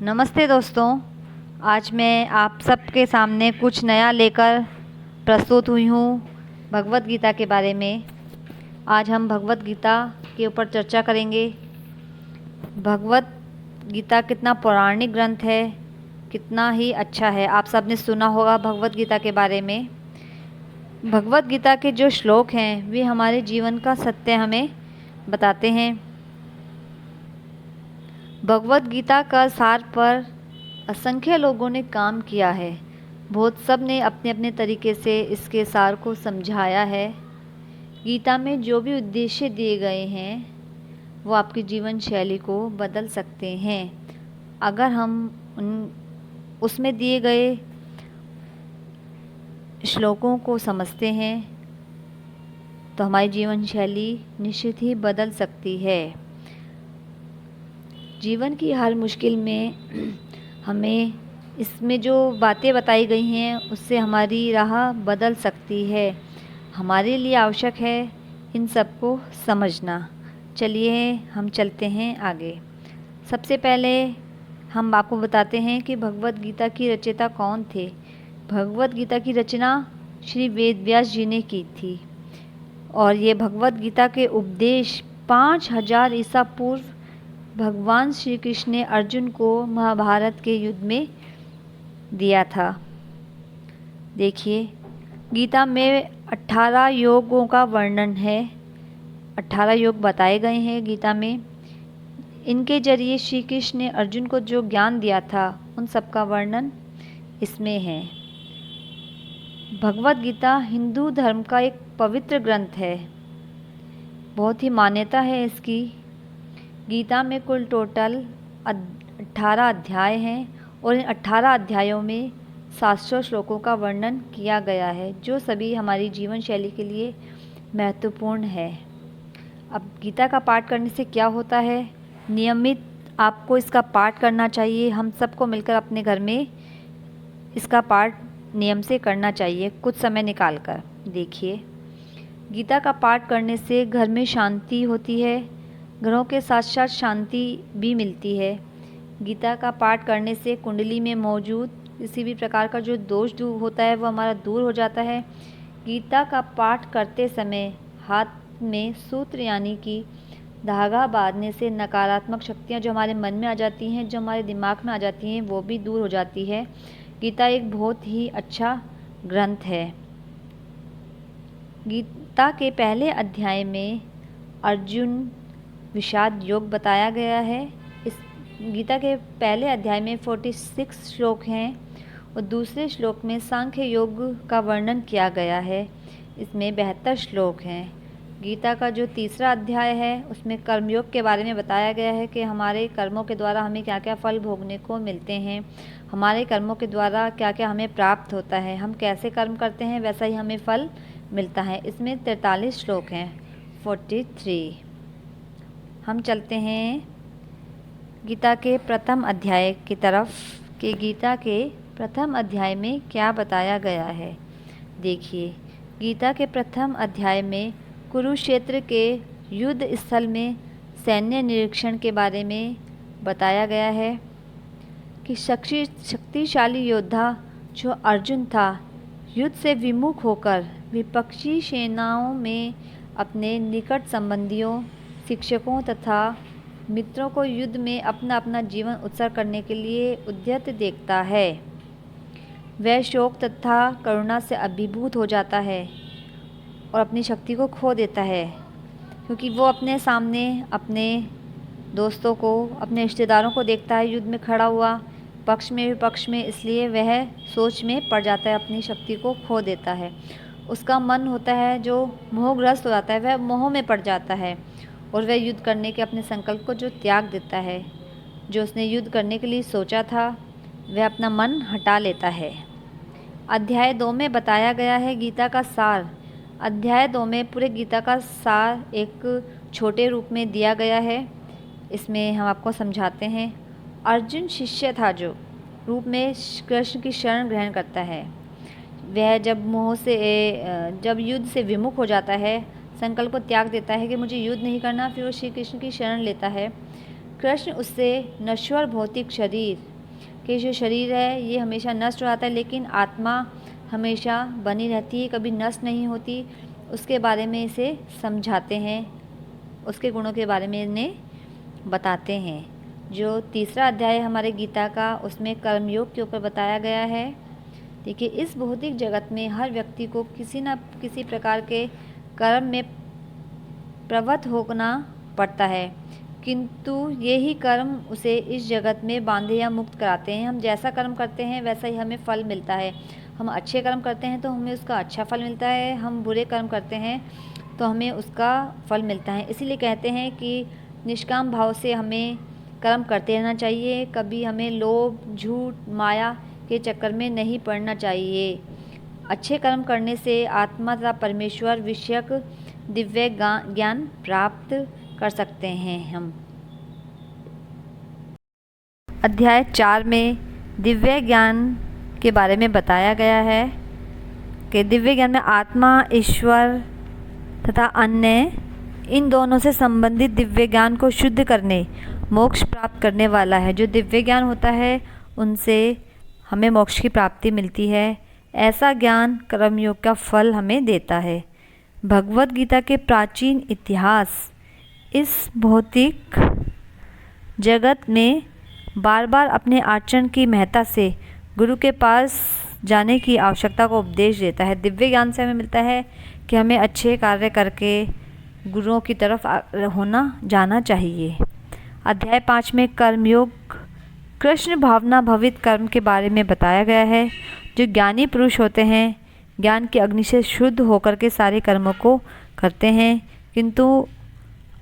नमस्ते दोस्तों। आज मैं आप सबके सामने कुछ नया लेकर प्रस्तुत हुई हूँ भगवत गीता के बारे में। आज हम भगवत गीता के ऊपर चर्चा करेंगे। भगवत गीता कितना पौराणिक ग्रंथ है, कितना ही अच्छा है। आप सबने सुना होगा भगवत गीता के बारे में। भगवत गीता के जो श्लोक हैं वे हमारे जीवन का सत्य हमें बताते हैं। भगवत गीता का सार पर असंख्य लोगों ने काम किया है। बहुत सब ने अपने अपने तरीके से इसके सार को समझाया है। गीता में जो भी उद्देश्य दिए गए हैं वो आपकी जीवन शैली को बदल सकते हैं। अगर हम उसमें दिए गए श्लोकों को समझते हैं तो हमारी जीवन शैली निश्चित ही बदल सकती है। जीवन की हर मुश्किल में हमें इसमें जो बातें बताई गई हैं उससे हमारी राह बदल सकती है। हमारे लिए आवश्यक है इन सब को समझना। चलिए हम चलते हैं आगे। सबसे पहले हम आपको बताते हैं कि भगवत गीता की रचयिता कौन थे। भगवत गीता की रचना श्री वेद व्यास जी ने की थी और ये भगवत गीता के उपदेश 5000 ईसा पूर्व भगवान श्री कृष्ण ने अर्जुन को महाभारत के युद्ध में दिया था। देखिए, गीता में 18 योगों का वर्णन है। 18 योग बताए गए हैं गीता में। इनके जरिए श्री कृष्ण ने अर्जुन को जो ज्ञान दिया था उन सब का वर्णन इसमें है। भगवत गीता हिंदू धर्म का एक पवित्र ग्रंथ है। बहुत ही मान्यता है इसकी। गीता में कुल टोटल 18 अध्याय हैं और इन 18 अध्यायों में 700 श्लोकों का वर्णन किया गया है, जो सभी हमारी जीवन शैली के लिए महत्वपूर्ण है। अब गीता का पाठ करने से क्या होता है? नियमित आपको इसका पाठ करना चाहिए। हम सबको मिलकर अपने घर में इसका पाठ नियम से करना चाहिए, कुछ समय निकाल कर। देखिए, गीता का पाठ करने से घर में शांति होती है, घरों के साथ साथ शांति भी मिलती है। गीता का पाठ करने से कुंडली में मौजूद किसी भी प्रकार का जो दोष होता है वो हमारा दूर हो जाता है। गीता का पाठ करते समय हाथ में सूत्र यानी कि धागा बांधने से नकारात्मक शक्तियाँ जो हमारे मन में आ जाती हैं, जो हमारे दिमाग में आ जाती हैं, वो भी दूर हो जाती है। गीता एक बहुत ही अच्छा ग्रंथ है। गीता के पहले अध्याय में अर्जुन विषाद योग बताया गया है। इस गीता के पहले अध्याय में 46 श्लोक हैं और दूसरे श्लोक में सांख्य योग का वर्णन किया गया है। इसमें 72 श्लोक हैं। गीता का जो तीसरा अध्याय है उसमें कर्मयोग के बारे में बताया गया है कि हमारे कर्मों के द्वारा हमें क्या क्या फल भोगने को मिलते हैं, हमारे कर्मों के द्वारा क्या क्या हमें प्राप्त होता है, हम कैसे कर्म करते हैं वैसा ही हमें फल मिलता है। इसमें 43 श्लोक हैं, 43। हम चलते हैं गीता के प्रथम अध्याय की तरफ कि गीता के प्रथम अध्याय में क्या बताया गया है। देखिए, गीता के प्रथम अध्याय में कुरुक्षेत्र के युद्ध स्थल में सैन्य निरीक्षण के बारे में बताया गया है कि शक्तिशाली योद्धा जो अर्जुन था युद्ध से विमुख होकर विपक्षी सेनाओं में अपने निकट संबंधियों, शिक्षकों तथा मित्रों को युद्ध में अपना अपना जीवन उत्सर्ग करने के लिए उद्यत देखता है। वह शोक तथा करुणा से अभिभूत हो जाता है और अपनी शक्ति को खो देता है, क्योंकि वो अपने सामने अपने दोस्तों को, अपने रिश्तेदारों को देखता है युद्ध में खड़ा हुआ, पक्ष में विपक्ष में। इसलिए वह सोच में पड़ जाता है, अपनी शक्ति को खो देता है। उसका मन होता है जो मोहग्रस्त हो जाता है, वह मोह में पड़ जाता है और वह युद्ध करने के अपने संकल्प को जो त्याग देता है, जो उसने युद्ध करने के लिए सोचा था, वह अपना मन हटा लेता है। अध्याय 2 में बताया गया है गीता का सार। अध्याय 2 में पूरे गीता का सार एक छोटे रूप में दिया गया है। इसमें हम आपको समझाते हैं। अर्जुन शिष्य था जो रूप में कृष्ण की शरण ग्रहण करता है। वह जब युद्ध से विमुख हो जाता है, संकल्प को त्याग देता है कि मुझे युद्ध नहीं करना, फिर वो श्री कृष्ण की शरण लेता है। कृष्ण उससे नश्वर भौतिक शरीर कि जो शरीर है ये हमेशा नष्ट हो जाता है, लेकिन आत्मा हमेशा बनी रहती है, कभी नष्ट नहीं होती। उसके बारे में इसे समझाते हैं, उसके गुणों के बारे में इन्हें बताते हैं। जो तीसरा अध्याय है हमारे गीता का, उसमें कर्मयोग के ऊपर बताया गया है। देखिए, इस भौतिक जगत में हर व्यक्ति को किसी न किसी प्रकार के कर्म में प्रवृत्त होना पड़ता है, किंतु यही कर्म उसे इस जगत में बांधे या मुक्त कराते हैं। हम जैसा कर्म करते हैं वैसा ही हमें फल मिलता है। हम अच्छे कर्म करते हैं तो हमें उसका अच्छा फल मिलता है, हम बुरे कर्म करते हैं तो हमें उसका फल मिलता है। इसीलिए कहते हैं कि निष्काम भाव से हमें कर्म करते रहना चाहिए, कभी हमें लोभ, झूठ, माया के चक्कर में नहीं पड़ना चाहिए। अच्छे कर्म करने से आत्मा तथा परमेश्वर विषयक दिव्य ज्ञान प्राप्त कर सकते हैं हम। अध्याय 4 में दिव्य ज्ञान के बारे में बताया गया है कि दिव्य ज्ञान में आत्मा, ईश्वर तथा अन्य, इन दोनों से संबंधित दिव्य ज्ञान को शुद्ध करने मोक्ष प्राप्त करने वाला है। जो दिव्य ज्ञान होता है उनसे हमें मोक्ष की प्राप्ति मिलती है। ऐसा ज्ञान कर्मयोग का फल हमें देता है। भगवद गीता के प्राचीन इतिहास इस भौतिक जगत में बार बार अपने आचरण की महत्ता से गुरु के पास जाने की आवश्यकता को उपदेश देता है। दिव्य ज्ञान से हमें मिलता है कि हमें अच्छे कार्य करके गुरुओं की तरफ जाना चाहिए। अध्याय 5 में कर्मयोग, कृष्ण भावना भवित कर्म के बारे में बताया गया है। जो ज्ञानी पुरुष होते हैं ज्ञान की अग्नि से शुद्ध होकर के सारे कर्मों को करते हैं, किंतु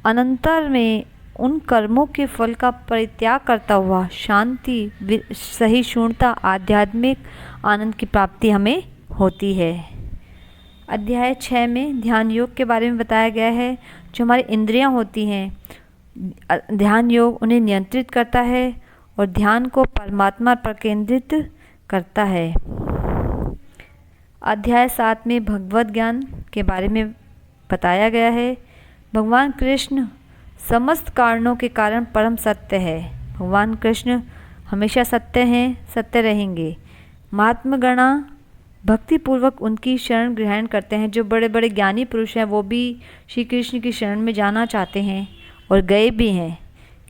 अनंतर में उन कर्मों के फल का परित्याग करता हुआ शांति, सहिष्णुता, आध्यात्मिक आनंद की प्राप्ति हमें होती है। अध्याय 6 में ध्यान योग के बारे में बताया गया है। जो हमारी इंद्रियां होती हैं, ध्यान योग उन्हें नियंत्रित करता है और ध्यान को परमात्मा पर केंद्रित करता है। अध्याय 7 में भगवद ज्ञान के बारे में बताया गया है। भगवान कृष्ण समस्त कारणों के कारण परम सत्य है। भगवान कृष्ण हमेशा सत्य हैं, सत्य रहेंगे। महात्मा गणा भक्तिपूर्वक उनकी शरण ग्रहण करते हैं। जो बड़े बड़े ज्ञानी पुरुष हैं वो भी श्री कृष्ण की शरण में जाना चाहते हैं और गए भी हैं,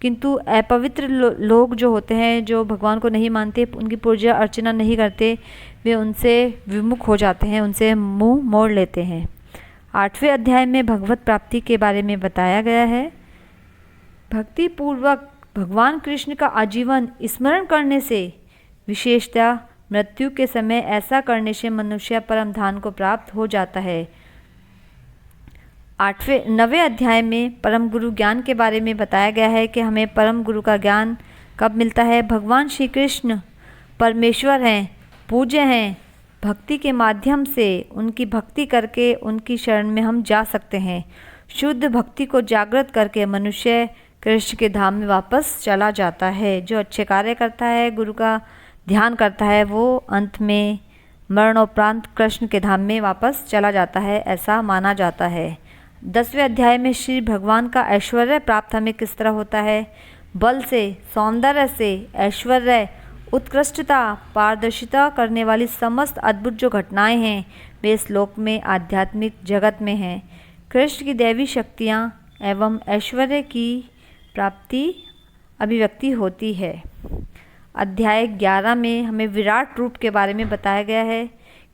किंतु अपवित्र लोग जो होते हैं, जो भगवान को नहीं मानते, उनकी पूजा अर्चना नहीं करते, वे उनसे विमुख हो जाते हैं, उनसे मुंह मोड़ लेते हैं। 8वें अध्याय में भगवत प्राप्ति के बारे में बताया गया है। भक्ति पूर्वक भगवान कृष्ण का आजीवन स्मरण करने से, विशेषतः मृत्यु के समय ऐसा करने से मनुष्य परम धाम को प्राप्त हो जाता है। 9वें अध्याय में परम गुरु ज्ञान के बारे में बताया गया है कि हमें परम गुरु का ज्ञान कब मिलता है। भगवान श्री कृष्ण परमेश्वर हैं, पूज्य हैं। भक्ति के माध्यम से उनकी भक्ति करके उनकी शरण में हम जा सकते हैं। शुद्ध भक्ति को जागृत करके मनुष्य कृष्ण के धाम में वापस चला जाता है। जो अच्छे कार्य करता है, गुरु का ध्यान करता है, वो अंत में मरणोपरांत कृष्ण के धाम में वापस चला जाता है, ऐसा माना जाता है। 10वें अध्याय में श्री भगवान का ऐश्वर्य प्राप्त हमें किस तरह होता है। बल से, सौंदर्य से, ऐश्वर्य, उत्कृष्टता, पारदर्शिता करने वाली समस्त अद्भुत जो घटनाएं हैं वे इस लोक में, आध्यात्मिक जगत में हैं। कृष्ण की दैवी शक्तियाँ एवं ऐश्वर्य की प्राप्ति अभिव्यक्ति होती है। अध्याय 11 में हमें विराट रूप के बारे में बताया गया है।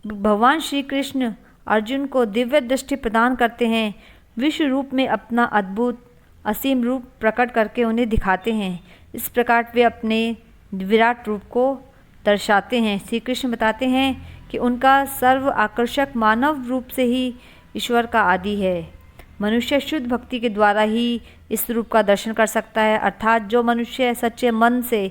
भगवान श्री कृष्ण अर्जुन को दिव्य दृष्टि प्रदान करते हैं, विश्व रूप में अपना अद्भुत असीम रूप प्रकट करके उन्हें दिखाते हैं। इस प्रकार वे अपने विराट रूप को दर्शाते हैं। श्री कृष्ण बताते हैं कि उनका सर्व आकर्षक मानव रूप से ही ईश्वर का आदि है। मनुष्य शुद्ध भक्ति के द्वारा ही इस रूप का दर्शन कर सकता है, अर्थात जो मनुष्य सच्चे मन से,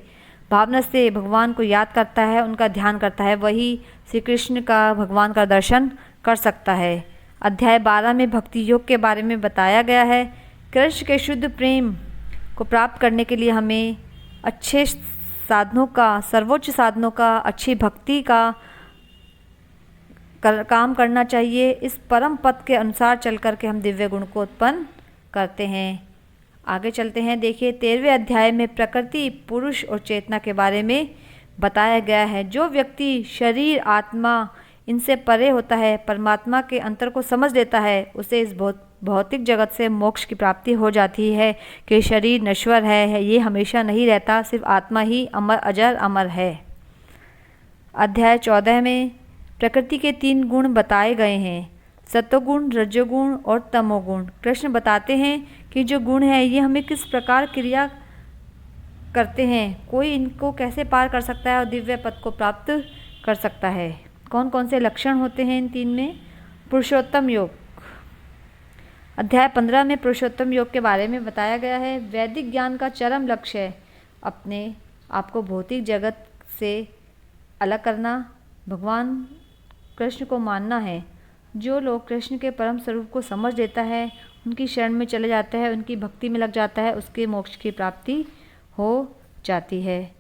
भावना से भगवान को याद करता है, उनका ध्यान करता है, वही श्री कृष्ण का, भगवान का दर्शन कर सकता है। अध्याय 12 में भक्ति योग के बारे में बताया गया है। कृष्ण के शुद्ध प्रेम को प्राप्त करने के लिए हमें अच्छे साधनों का, सर्वोच्च साधनों का, अच्छी भक्ति का काम करना चाहिए। इस परम पद के अनुसार चल कर के हम दिव्य गुण को उत्पन्न करते हैं। आगे चलते हैं। देखिए 13वें अध्याय में प्रकृति, पुरुष और चेतना के बारे में बताया गया है। जो व्यक्ति शरीर आत्मा इनसे परे होता है, परमात्मा के अंतर को समझ लेता है, उसे इस भौतिक जगत से मोक्ष की प्राप्ति हो जाती है कि शरीर नश्वर है, ये हमेशा नहीं रहता, सिर्फ आत्मा ही अमर अजर अमर है। अध्याय 14 में प्रकृति के 3 गुण बताए गए हैं, सत्वगुण, रजोगुण और तमोगुण। कृष्ण बताते हैं कि जो गुण है ये हमें किस प्रकार क्रिया करते हैं, कोई इनको कैसे पार कर सकता है और दिव्य पद को प्राप्त कर सकता है। कौन कौन से लक्षण होते हैं इन 3 में? पुरुषोत्तम योग। अध्याय 15 में पुरुषोत्तम योग के बारे में बताया गया है। वैदिक ज्ञान का चरम लक्ष्य है अपने आपको भौतिक जगत से अलग करना, भगवान कृष्ण को मानना है। जो लोग कृष्ण के परम स्वरूप को समझ लेता है, उनकी शरण में चले जाता है, उनकी भक्ति में लग जाता है, उसके मोक्ष की प्राप्ति हो जाती है।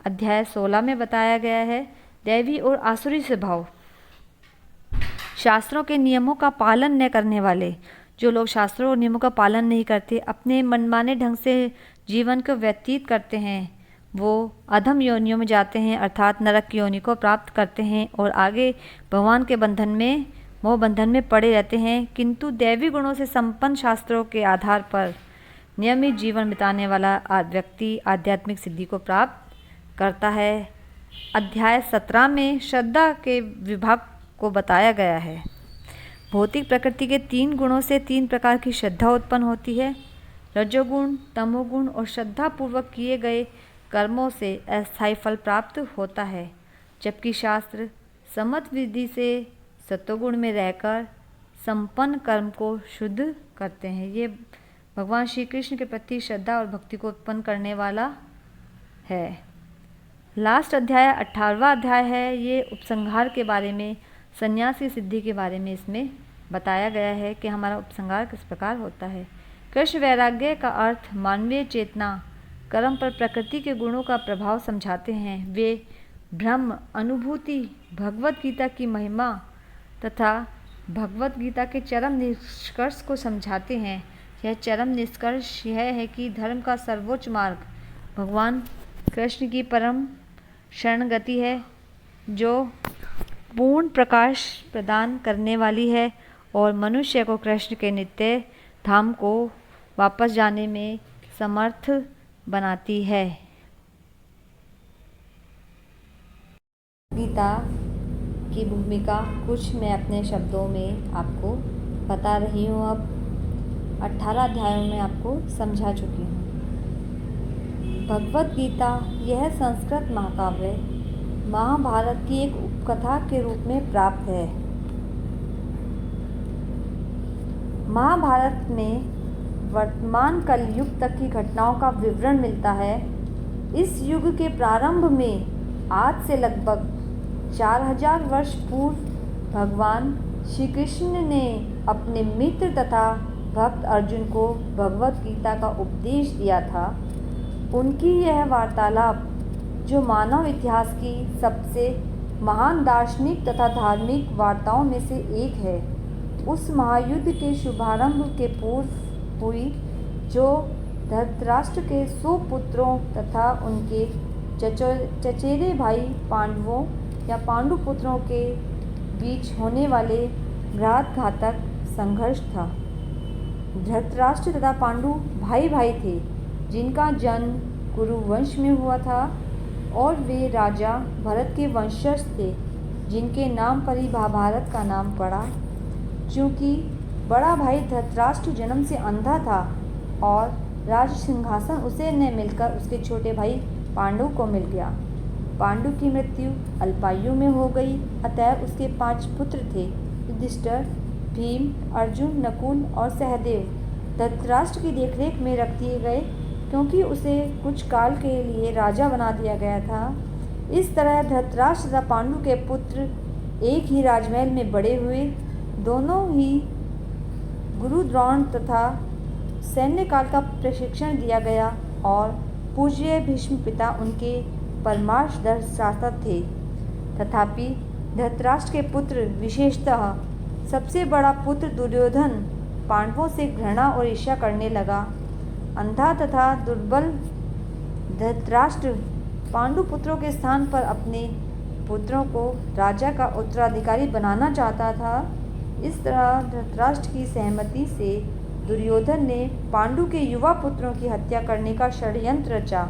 अध्याय 16 में बताया गया है दैवी और आसुरी स्वभाव। शास्त्रों के नियमों का पालन न करने वाले, जो लोग शास्त्रों और नियमों का पालन नहीं करते, अपने मनमाने ढंग से जीवन को व्यतीत करते हैं, वो अधम योनियों में जाते हैं, अर्थात नरक की योनि को प्राप्त करते हैं और आगे भगवान के बंधन में, मोह बंधन में पड़े रहते हैं। किंतु दैवी गुणों से संपन्न शास्त्रों के आधार पर नियमित जीवन बिताने वाला व्यक्ति आध्यात्मिक सिद्धि को प्राप्त करता है। अध्याय 17 में श्रद्धा के विभाग को बताया गया है। भौतिक प्रकृति के 3 गुणों से 3 प्रकार की श्रद्धा उत्पन्न होती है। रजोगुण, तमोगुण और श्रद्धा पूर्वक किए गए कर्मों से अस्थायी फल प्राप्त होता है, जबकि शास्त्र समत विधि से सत्वगुण में रहकर संपन्न कर्म को शुद्ध करते हैं। ये भगवान श्री कृष्ण के प्रति श्रद्धा और भक्ति को उत्पन्न करने वाला है। लास्ट अध्याय 18वां अध्याय है। ये उपसंहार के बारे में, संन्यास की सिद्धि के बारे में इसमें बताया गया है कि हमारा उपसंहार किस प्रकार होता है। कृष्ण वैराग्य का अर्थ मानवीय चेतना कर्म पर प्रकृति के गुणों का प्रभाव समझाते हैं। वे ब्रह्म अनुभूति, भगवत गीता की महिमा तथा भगवत गीता के चरम निष्कर्ष को समझाते हैं। यह चरम निष्कर्ष यह है कि धर्म का सर्वोच्च मार्ग भगवान कृष्ण की परम शरण गति है, जो पूर्ण प्रकाश प्रदान करने वाली है और मनुष्य को कृष्ण के नित्य धाम को वापस जाने में समर्थ बनाती है। गीता की भूमिका कुछ मैं अपने शब्दों में आपको बता रही हूँ। अब 18 अध्यायों में आपको समझा चुकी हूँ। भगवत गीता यह संस्कृत महाकाव्य महाभारत की एक उपकथा के रूप में प्राप्त है। महाभारत में वर्तमान कलयुग तक की घटनाओं का विवरण मिलता है। इस युग के प्रारंभ में आज से लगभग 4000 वर्ष पूर्व भगवान श्री कृष्ण ने अपने मित्र तथा भक्त अर्जुन को भगवत गीता का उपदेश दिया था। उनकी यह वार्तालाप, जो मानव इतिहास की सबसे महान दार्शनिक तथा धार्मिक वार्ताओं में से एक है, उस महायुद्ध के शुभारंभ के पूर्व हुई, जो धृतराष्ट्र के सुपुत्रों तथा उनके चचेरे भाई पांडवों या पांडु पुत्रों के बीच होने वाले घातक संघर्ष था। धृतराष्ट्र तथा पांडु भाई भाई थे, जिनका जन्म कुरु वंश में हुआ था और वे राजा भरत के वंशज थे, जिनके नाम पर ही महाभारत का नाम पड़ा। क्योंकि बड़ा भाई धृतराष्ट्र जन्म से अंधा था और राज सिंहासन उसे न मिलकर उसके छोटे भाई पांडु को मिल गया। पांडु की मृत्यु अल्पायु में हो गई, अतः उसके 5 पुत्र थे, युधिष्ठिर, भीम, अर्जुन, नकुल और सहदेव। धृतराष्ट्र की देखरेख में रख दिए गए, क्योंकि उसे कुछ काल के लिए राजा बना दिया गया था। इस तरह धृतराष्ट्र तथा पांडु के पुत्र एक ही राजमहल में बड़े हुए। दोनों ही गुरु द्रोण तथा सैन्य काल का प्रशिक्षण दिया गया और पूज्य भीष्म पिता उनके परमार्शदर्शक थे। तथापि धृतराष्ट्र के पुत्र, विशेषतः सबसे बड़ा पुत्र दुर्योधन, पांडवों से घृणा और ईर्ष्या करने लगा। अंधा तथा दुर्बल धृतराष्ट्र पांडु पुत्रों के स्थान पर अपने पुत्रों को राजा का उत्तराधिकारी बनाना चाहता था। इस तरह धृतराष्ट्र की सहमति से दुर्योधन ने पांडु के युवा पुत्रों की हत्या करने का षड्यंत्र रचा।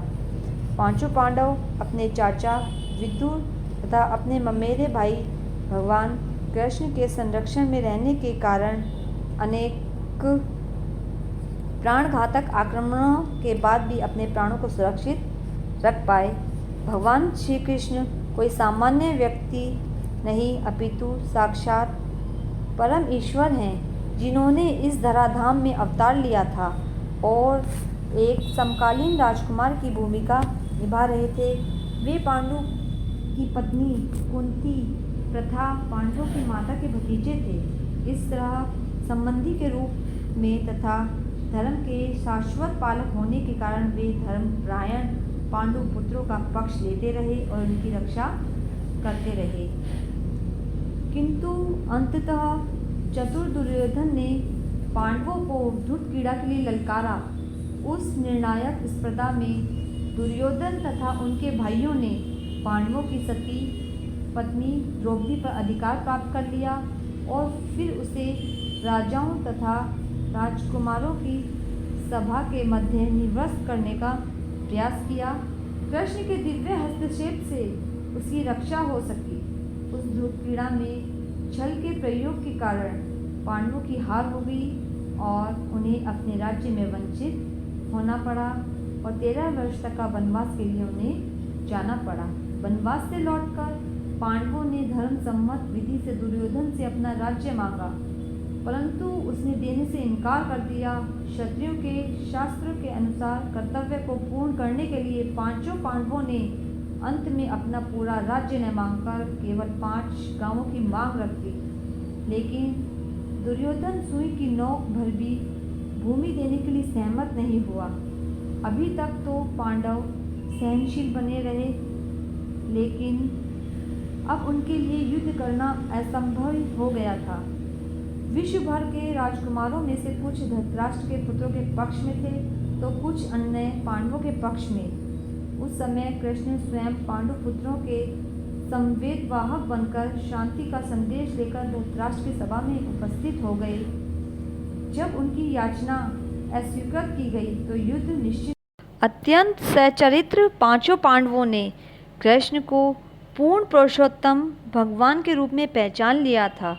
पांचों पांडव अपने चाचा विदुर तथा अपने ममेरे भाई भगवान कृष्ण के संरक्षण में रहने के कारण अनेक प्राणघातक आक्रमणों के बाद भी अपने प्राणों को सुरक्षित रख पाए। भगवान श्री कृष्ण कोई सामान्य व्यक्ति नहीं अपितु साक्षात परम ईश्वर हैं, जिन्होंने इस धराधाम में अवतार लिया था और एक समकालीन राजकुमार की भूमिका निभा रहे थे। वे पांडु की पत्नी कुंती प्रथा पांडवों की माता के भतीजे थे। इस तरह संबंधी के रूप में तथा धर्म के शाश्वत पालक होने के कारण वे धर्मपरायण पांडु पुत्रों का पक्ष लेते रहे और उनकी रक्षा करते रहे। किंतु अंततः चतुर दुर्योधन ने पांडवों को धूर्तक्रीड़ा के लिए ललकारा। उस निर्णायक स्पर्धा में दुर्योधन तथा उनके भाइयों ने पांडवों की सती पत्नी द्रौपदी पर अधिकार प्राप्त कर लिया और फिर उसे राजाओं तथा राजकुमारों की सभा के मध्य निवृत्त करने का प्रयास किया। कृष्ण के दिव्य हस्तक्षेप से उसकी रक्षा हो सकी। उस धूर्तक्रीड़ा में छल के प्रयोग के कारण पांडवों की हार हो गई और उन्हें अपने राज्य में वंचित होना पड़ा और 13 वर्ष तक का वनवास के लिए उन्हें जाना पड़ा। वनवास से लौटकर पांडवों ने धर्म सम्मत विधि से दुर्योधन से अपना राज्य मांगा, परंतु उसने देने से इनकार कर दिया। क्षत्रियों के शास्त्र के अनुसार कर्तव्य को पूर्ण करने के लिए पांचों पांडवों ने अंत में अपना पूरा राज्य न मांगकर केवल 5 गांवों की मांग रख दी। लेकिन दुर्योधन सुई की नोक भर भी भूमि देने के लिए सहमत नहीं हुआ। अभी तक तो पांडव सहनशील बने रहे, लेकिन अब उनके लिए युद्ध करना असंभव हो गया था। विश्व भर के राजकुमारों में से कुछ धृतराष्ट्र के पुत्रों के पक्ष में थे तो कुछ अन्य पांडवों के पक्ष में। उस समय कृष्ण स्वयं पांडु पुत्रों के संवेदवाहक बनकर शांति का संदेश लेकर धृतराष्ट्र की सभा में उपस्थित हो गए। जब उनकी याचना अस्वीकृत की गई तो युद्ध निश्चित। अत्यंत सचरित्र पांचों पांडवों ने कृष्ण को पूर्ण पुरुषोत्तम भगवान के रूप में पहचान लिया था,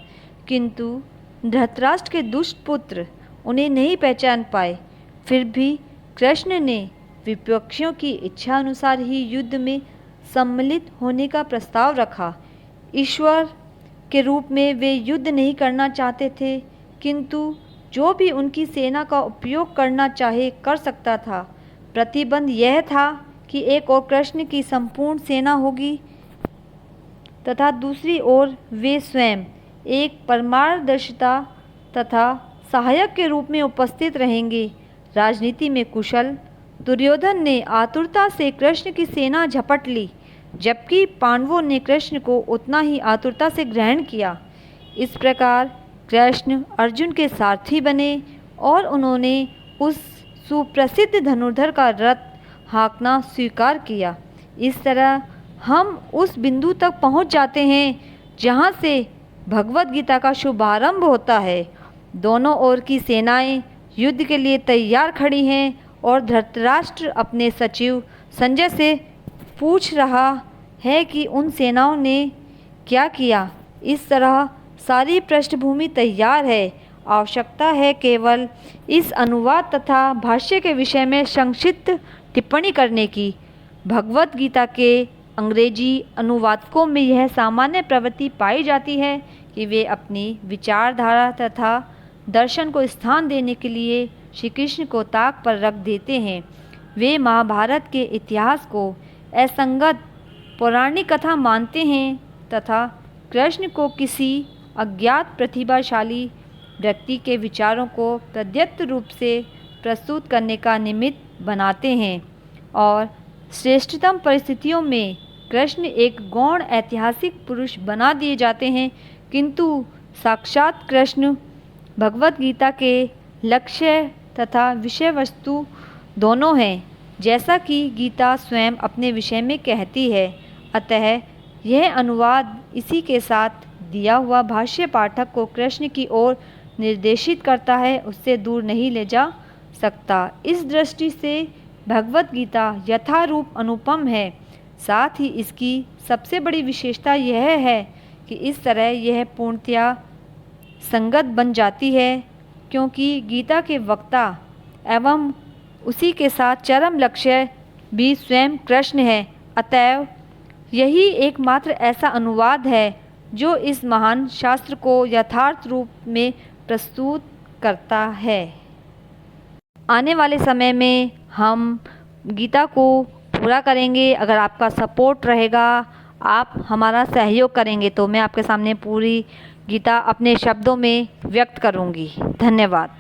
किंतु धृतराष्ट्र के दुष्ट पुत्र उन्हें नहीं पहचान पाए। फिर भी कृष्ण ने विपक्षियों की इच्छा अनुसार ही युद्ध में सम्मिलित होने का प्रस्ताव रखा। ईश्वर के रूप में वे युद्ध नहीं करना चाहते थे, किंतु जो भी उनकी सेना का उपयोग करना चाहे कर सकता था। प्रतिबंध यह था कि एक ओर कृष्ण की संपूर्ण सेना होगी तथा दूसरी ओर वे स्वयं एक परमादर्शिता तथा सहायक के रूप में उपस्थित रहेंगे। राजनीति में कुशल दुर्योधन ने आतुरता से कृष्ण की सेना झपट ली, जबकि पांडवों ने कृष्ण को उतना ही आतुरता से ग्रहण किया। इस प्रकार कृष्ण अर्जुन के सारथी बने और उन्होंने उस सुप्रसिद्ध धनुर्धर का रथ हाँकना स्वीकार किया। इस तरह हम उस बिंदु तक पहुंच जाते हैं जहां से भगवत गीता का शुभारंभ होता है। दोनों ओर की सेनाएं युद्ध के लिए तैयार खड़ी हैं और धृतराष्ट्र अपने सचिव संजय से पूछ रहा है कि उन सेनाओं ने क्या किया। इस तरह सारी पृष्ठभूमि तैयार है। आवश्यकता है केवल इस अनुवाद तथा भाष्य के विषय में संक्षिप्त टिप्पणी करने की। भगवत गीता के अंग्रेजी अनुवादकों में यह सामान्य प्रवृत्ति पाई जाती है कि वे अपनी विचारधारा तथा दर्शन को स्थान देने के लिए श्री कृष्ण को ताक पर रख देते हैं। वे महाभारत के इतिहास को असंगत पौराणिक कथा मानते हैं तथा कृष्ण को किसी अज्ञात प्रतिभाशाली व्यक्ति के विचारों को प्रदत्त रूप से प्रस्तुत करने का निमित्त बनाते हैं और श्रेष्ठतम परिस्थितियों में कृष्ण एक गौण ऐतिहासिक पुरुष बना दिए जाते हैं, किंतु साक्षात कृष्ण भगवत गीता के लक्ष्य तथा विषय वस्तु दोनों हैं। जैसा कि गीता स्वयं अपने विषय में कहती है। अतः यह अनुवाद इसी के साथ दिया हुआ भाष्य पाठक को कृष्ण की ओर निर्देशित करता है, उससे दूर नहीं ले जा सकता। इस दृष्टि से भगवत गीता यथारूप अनुपम है। साथ ही इसकी सबसे बड़ी विशेषता यह है कि इस तरह यह पूर्णतया संगत बन जाती है, क्योंकि गीता के वक्ता एवं उसी के साथ चरम लक्ष्य भी स्वयं कृष्ण है। अतएव यही एकमात्र ऐसा अनुवाद है जो इस महान शास्त्र को यथार्थ रूप में प्रस्तुत करता है। आने वाले समय में हम गीता को पूरा करेंगे। अगर आपका सपोर्ट रहेगा, आप हमारा सहयोग करेंगे, तो मैं आपके सामने पूरी गीता अपने शब्दों में व्यक्त करूंगी। धन्यवाद।